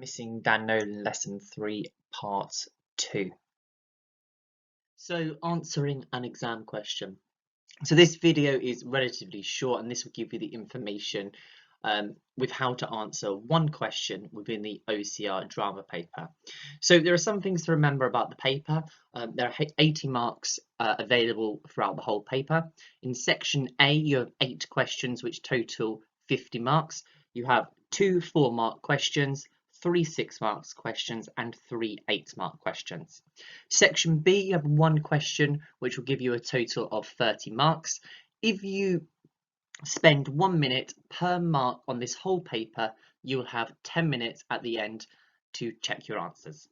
Missing Dan Nolan Lesson 3 Part 2. So answering an exam question. So this video is relatively short and this will give you the information with how to answer one question within the OCR drama paper. So there are some things to remember about the paper. There are 80 marks available throughout the whole paper. In section A you have 8 questions which total 50 marks. You have 2 4-mark questions, 3 6-mark questions and 3 8-mark questions. Section B, you have 1 question which will give you a total of 30 marks. If you spend 1 minute per mark on this whole paper, you will have 10 minutes at the end to check your answers.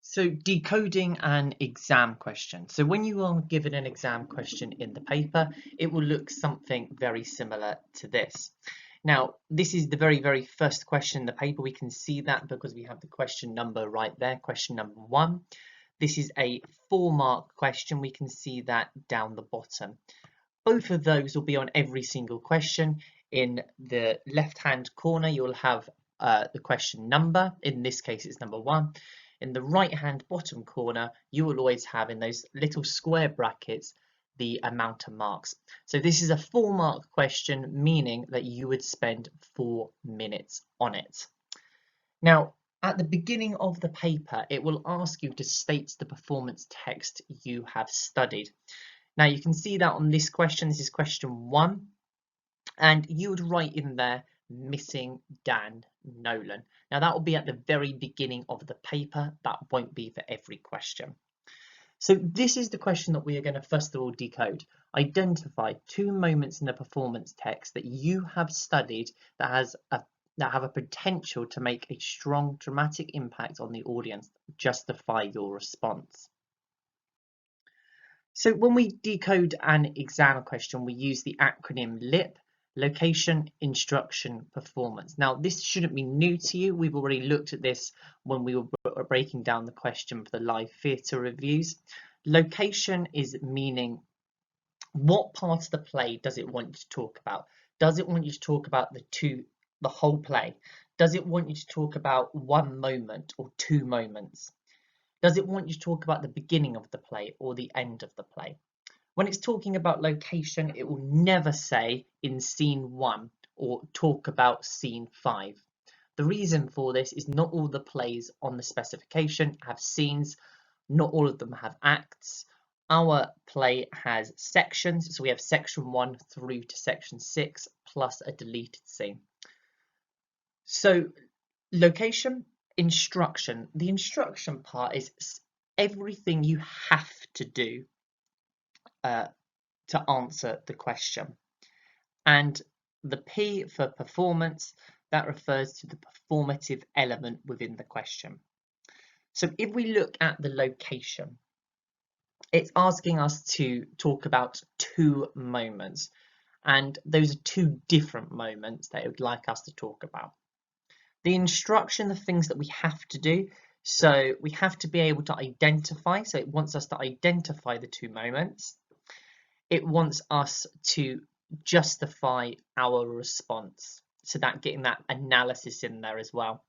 So decoding an exam question. So when you are given an exam question in the paper, it will look something very similar to this. Now, this is the very first question in the paper. We can see that because we have the question number right there, question number 1. This is a 4-mark question. We can see that down the bottom. Both of those will be on every single question. In the left-hand corner, you'll have the question number. In this case, it's number 1. In the right-hand bottom corner, you will always have in those little square brackets the amount of marks. So this is a 4-mark question, meaning that you would spend 4 minutes on it. Now, at the beginning of the paper, it will ask you to state the performance text you have studied. Now, you can see that on this question. This is question 1, and you would write in there, missing Dan Nolan. Now, that will be at the very beginning of the paper. That won't be for every question. So this is the question that we are going to first of all decode. Identify 2 moments in the performance text that you have studied that have a potential to make a strong dramatic impact on the audience. Justify your response. So when we decode an exam question, we use the acronym LIP, Location, Instruction, Performance. Now, this shouldn't be new to you. We've already looked at this when we were breaking down the question for the live theatre reviews. Location is meaning what part of the play does it want you to talk about? Does it want you to talk about the whole play? Does it want you to talk about 1 moment or 2 moments? Does it want you to talk about the beginning of the play or the end of the play? When it's talking about location, it will never say in scene 1 or talk about scene 5. The reason for this is not all the plays on the specification have scenes, not all of them have acts. Our play has sections, so we have section 1 through to section 6 plus a deleted scene. So location, instruction. The instruction part is everything you have to do to answer the question, and the P for performance, that refers to the performative element within the question. So if we look at the location, it's asking us to talk about 2 moments, and those are 2 different moments that it would like us to talk about. The instruction, the things that we have to do, so we have to be able to identify, so it wants us to identify the 2 moments. It wants us to justify our response, so that getting that analysis in there as well.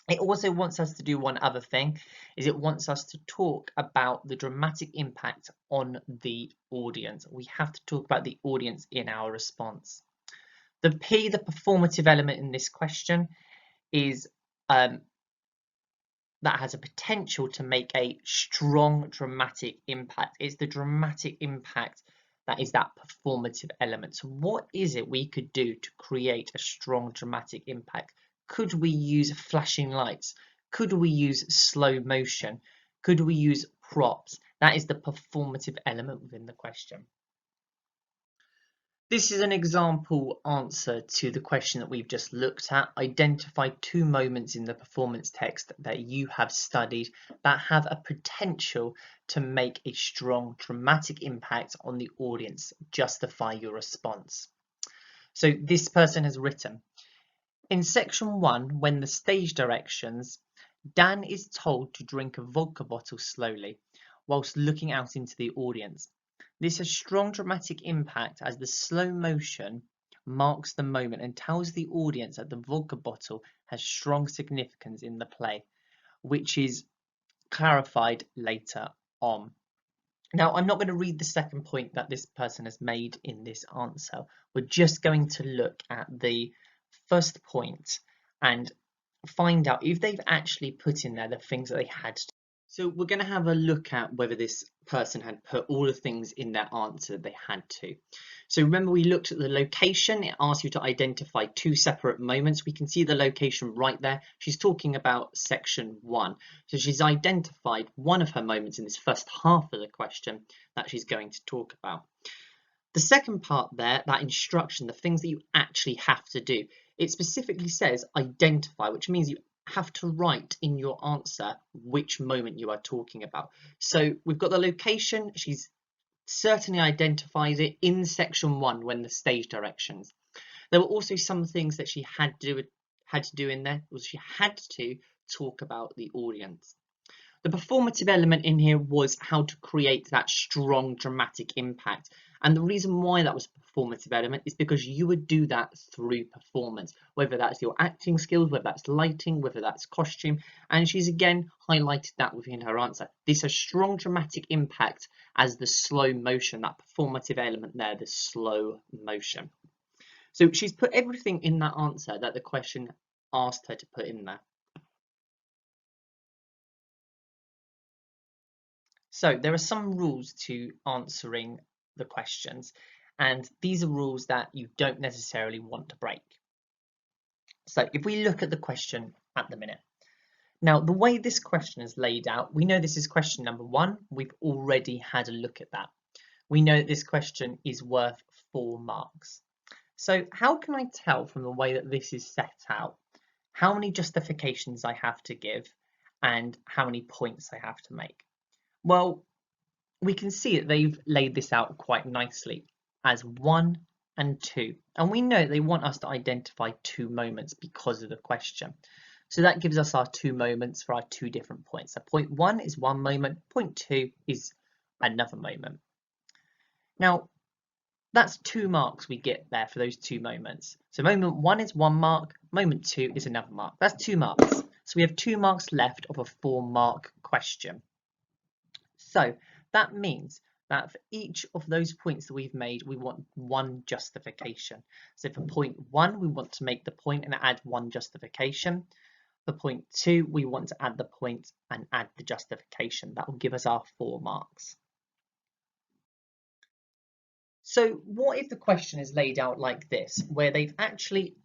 It also wants us to do one other thing, is it wants us to talk about the dramatic impact on the audience. We have to talk about the audience in our response. The P, the performative element in this question, is that has a potential to make a strong dramatic impact. It's the dramatic impact that is that performative element. So what is it we could do to create a strong dramatic impact? Could we use flashing lights? Could we use slow motion? Could we use props? That is the performative element within the question. This is an example answer to the question that we've just looked at. Identify 2 moments in the performance text that you have studied that have a potential to make a strong dramatic impact on the audience. Justify your response. So this person has written, in section 1, when the stage directions, Dan is told to drink a vodka bottle slowly whilst looking out into the audience. This has strong dramatic impact as the slow motion marks the moment and tells the audience that the vodka bottle has strong significance in the play, which is clarified later on. Now, I'm not going to read the second point that this person has made in this answer. We're just going to look at the first point and find out if they've actually put in there the things that they had to. So we're going to have a look at whether this person had put all the things in their answer they had to. So remember, we looked at the location. It asks you to identify two separate moments. We can see the location right there. She's talking about section 1. So she's identified one of her moments in this first half of the question that she's going to talk about. The second part there, that instruction, the things that you actually have to do, it specifically says identify, which means you have to write in your answer which moment you are talking about. So we've got the location. She's certainly identifies it in section 1 when the stage directions. There were also some things that she had to do in there. Was she had to talk about the audience. The performative element in here was how to create that strong dramatic impact. And the reason why that was a performative element is because you would do that through performance, whether that's your acting skills, whether that's lighting, whether that's costume. And she's again highlighted that within her answer. This has strong dramatic impact as the slow motion, that performative element there, the slow motion. So she's put everything in that answer that the question asked her to put in there. So there are some rules to answering the questions, and these are rules that you don't necessarily want to break. So if we look at the question at the minute, now the way this question is laid out, we know this is question number 1. We've already had a look at that. We know that this question is worth 4 marks. So how can I tell from the way that this is set out how many justifications I have to give and how many points I have to make? Well, we can see that they've laid this out quite nicely as 1 and 2. And we know they want us to identify 2 moments because of the question. So that gives us our 2 moments for our 2 different points. So point 1 is 1 moment, point 2 is another moment. Now, that's 2 marks we get there for those 2 moments. So moment 1 is 1 mark, moment 2 is another mark. That's 2 marks. So we have 2 marks left of a 4-mark question. So that means that for each of those points that we've made, we want 1 justification. So for point 1, we want to make the point and add 1 justification. For point 2, we want to add the point and add the justification. That will give us our 4 marks. So what if the question is laid out like this, where they've actually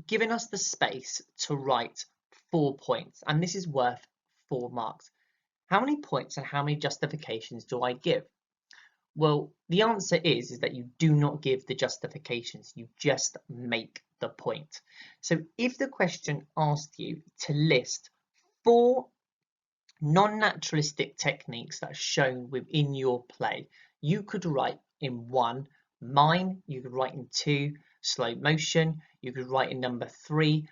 given us the space to write 4 points, and this is worth 4 marks? How many points and how many justifications do I give? Well, the answer is that you do not give the justifications, you just make the point. So if the question asked you to list 4 non-naturalistic techniques that are shown within your play, you could write in 1, mime, you could write in 2, slow motion, you could write in number 3,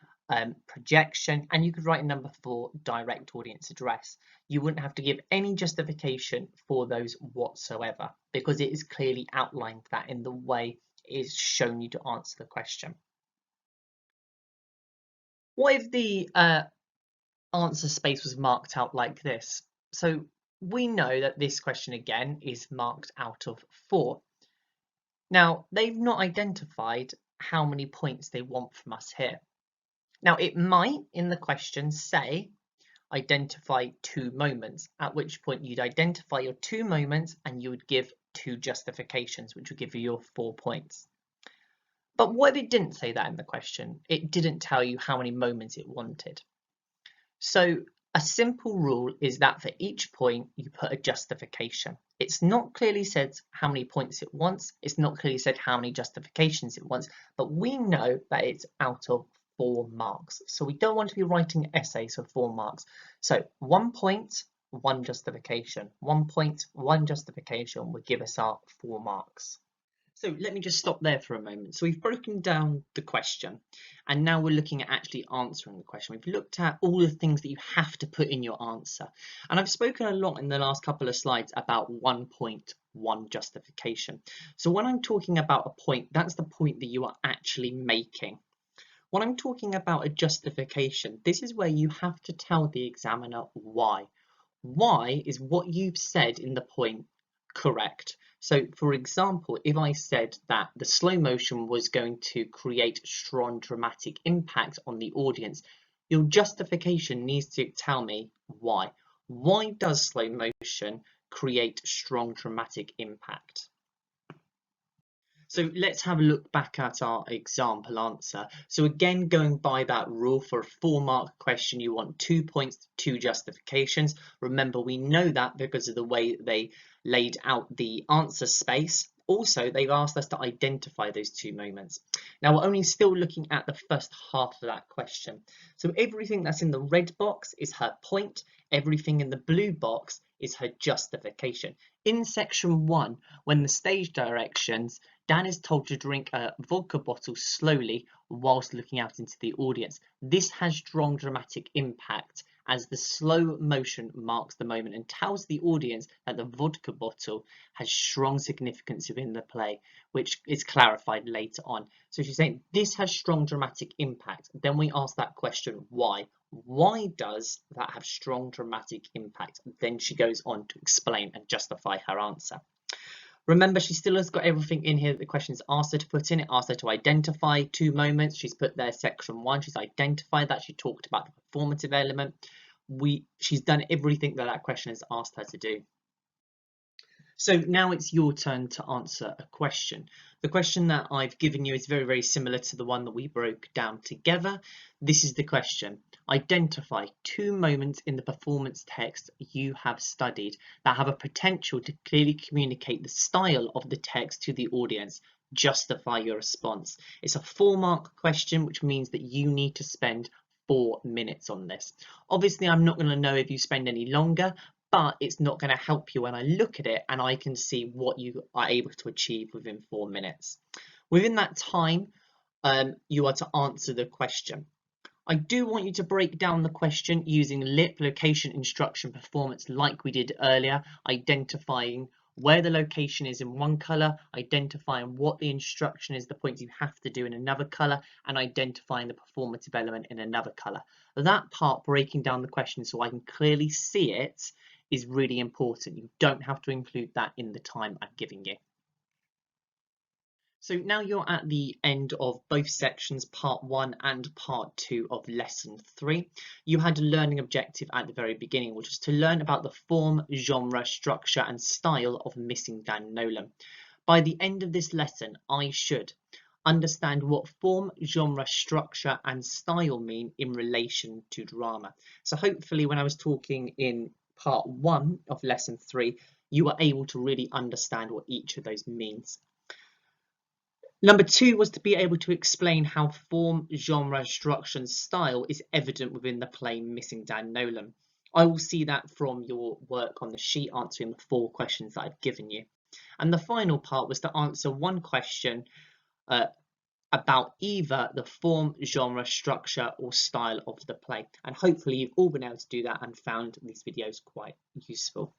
projection, and you could write in number 4, direct audience address. You wouldn't have to give any justification for those whatsoever because it is clearly outlined that in the way it is shown you to answer the question. What if the answer space was marked out like this? So we know that this question again is marked out of 4. Now they've not identified how many points they want from us here. Now it might in the question say identify 2 moments, at which point you'd identify your 2 moments and you would give 2 justifications, which would give you your 4 points. But what if it didn't say that in the question? It didn't tell you how many moments it wanted. So a simple rule is that for each point you put a justification. It's not clearly said how many points it wants, it's not clearly said how many justifications it wants, but we know that it's out of 4 marks. So we don't want to be writing essays for 4 marks. So 1 point, 1 justification. 1 point, 1 justification would give us our 4 marks. So let me just stop there for a moment. So we've broken down the question and now we're looking at actually answering the question. We've looked at all the things that you have to put in your answer. And I've spoken a lot in the last couple of slides about 1.1 justification. So when I'm talking about a point, that's the point that you are actually making. When I'm talking about a justification, this is where you have to tell the examiner why. Why is what you've said in the point correct? So for example, if I said that the slow motion was going to create strong dramatic impact on the audience, your justification needs to tell me why. Why does slow motion create strong dramatic impact? So let's have a look back at our example answer. So again, going by that rule, for a 4-mark question, you want 2 points, 2 justifications. Remember, we know that because of the way they laid out the answer space. Also, they've asked us to identify those 2 moments. Now, we're only still looking at the first half of that question. So everything that's in the red box is her point. Everything in the blue box is her justification. In section 1, when the stage directions, Dan is told to drink a vodka bottle slowly whilst looking out into the audience. This has strong dramatic impact as the slow motion marks the moment and tells the audience that the vodka bottle has strong significance within the play, which is clarified later on. So she's saying this has strong dramatic impact. Then we ask that question, why? Why does that have strong dramatic impact? Then she goes on to explain and justify her answer. Remember, she still has got everything in here that the question's asked her to put in. It asked her to identify 2 moments. She's put there section 1. She's identified that. She talked about the performative element. She's done everything that question has asked her to do. So now it's your turn to answer a question. The question that I've given you is very, very similar to the one that we broke down together. This is the question. Identify 2 moments in the performance text you have studied that have a potential to clearly communicate the style of the text to the audience. Justify your response. It's a 4-mark question, which means that you need to spend 4 minutes on this. Obviously, I'm not going to know if you spend any longer, but it's not going to help you when I look at it and I can see what you are able to achieve within 4 minutes. Within that time, you are to answer the question. I do want you to break down the question using lip, location, instruction, performance like we did earlier, identifying where the location is in one colour, identifying what the instruction is, the points you have to do in another colour, and identifying the performative element in another colour. That part, breaking down the question so I can clearly see it, is really important. You don't have to include that in the time I'm giving you. So now you're at the end of both sections, part 1 and part 2 of lesson 3. You had a learning objective at the very beginning, which was to learn about the form, genre, structure and style of Missing Dan Nolan. By the end of this lesson, I should understand what form, genre, structure and style mean in relation to drama. So hopefully when I was talking in part 1 of lesson 3, you were able to really understand what each of those means. Number 2 was to be able to explain how form, genre, structure and style is evident within the play Missing Dan Nolan. I will see that from your work on the sheet answering the 4 questions that I've given you. And the final part was to answer one question about either the form, genre, structure or style of the play. And hopefully you've all been able to do that and found these videos quite useful.